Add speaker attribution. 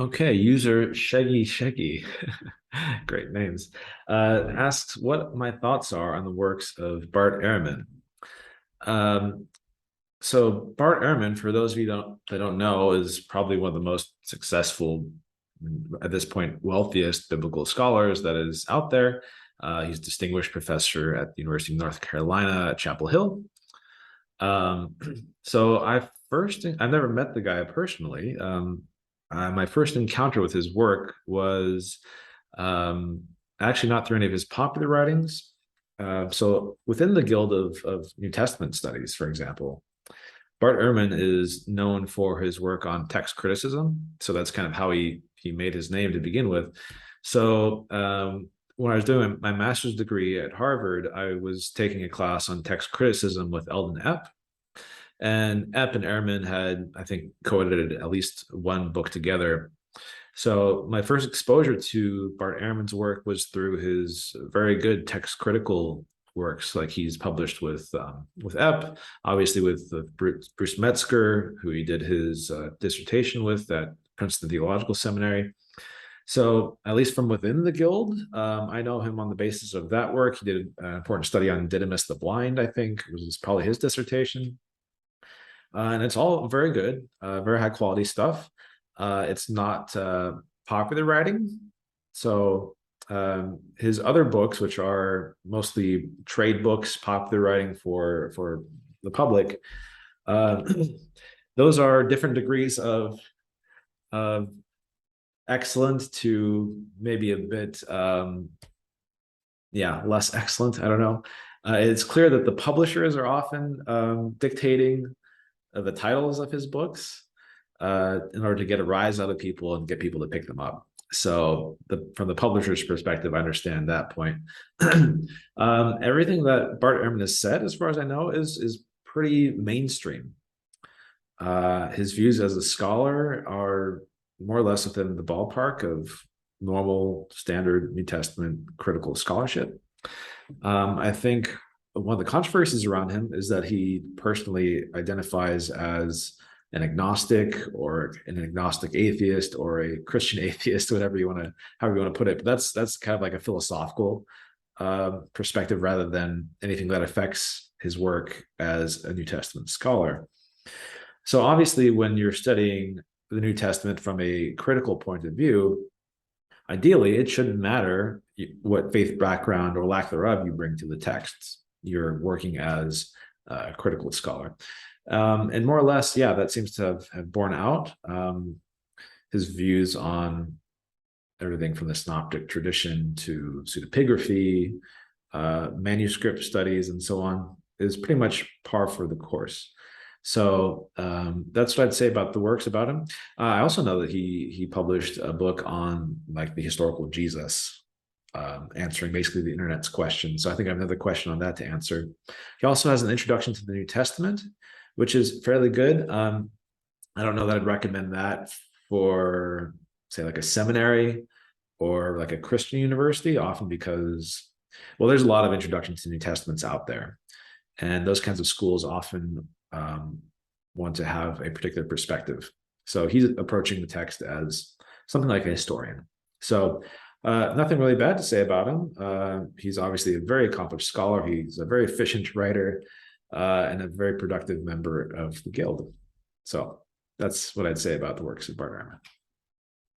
Speaker 1: Okay, user sheggysheggy, great names, asks what my thoughts are on the works of Bart Ehrman. Um, so Bart Ehrman, for those of you that don't know, is probably one of the most successful, at this point, wealthiest biblical scholars that is out there. He's a distinguished professor at the University of North Carolina at Chapel Hill. Um, so I've never met the guy personally. My first encounter with his work was um, actually not through any of his popular writings. So within the Guild of New Testament Studies, for example, Bart Ehrman is known for his work on text criticism. So that's kind of how he made his name to begin with. So when I was doing my master's degree at Harvard, I was taking a class on text criticism with Eldon Epp. And Epp and Ehrman had, I think, co-edited at least one book together. So my first exposure to Bart Ehrman's work was through his very good text critical works, like he's published with Epp, obviously with Bruce Metzger, who he did his dissertation with at Princeton Theological Seminary. So at least from within the guild, I know him on the basis of that work. He did an important study on Didymus the Blind, I think, was probably his dissertation. And it's all very good, very high quality stuff. It's not popular writing. So his other books, which are mostly trade books, popular writing for the public, uh, those are different degrees of excellent to maybe a bit, yeah, less excellent. I don't know. It's clear that the publishers are often dictating the titles of his books in order to get a rise out of people and get people to pick them up. So from the publisher's perspective, I understand that point. Everything that Bart Ehrman has said, as far as I know, is pretty mainstream. His views as a scholar are more or less within the ballpark of normal, standard New Testament critical scholarship. I think one of the controversies around him is that he personally identifies as an agnostic or an agnostic atheist or a Christian atheist, whatever you want to, however you want to put it. But that's kind of like a philosophical perspective rather than anything that affects his work as a New Testament scholar. So obviously, when you're studying the New Testament from a critical point of view, ideally, it shouldn't matter what faith background or lack thereof you bring to the texts. You're working as a critical scholar. And more or less, yeah, that seems to have borne out. His views on everything from the Synoptic tradition to pseudepigraphy, manuscript studies, and so on is pretty much par for the course. So that's what I'd say about the works about him. I also know that he published a book on like the historical Jesus, answering basically the internet's questions. So I think I have another question on that to answer. He also has an introduction to the New Testament, which is fairly good. I don't know that I'd recommend that for, say, like a seminary or like a Christian university, often because, well, there's a lot of introductions to New Testaments out there. And those kinds of schools often want to have a particular perspective. So he's approaching the text as something like a historian. So nothing really bad to say about him. He's obviously a very accomplished scholar. He's a very efficient writer and a very productive member of the guild. So that's what I'd say about the works of Bart Ehrman.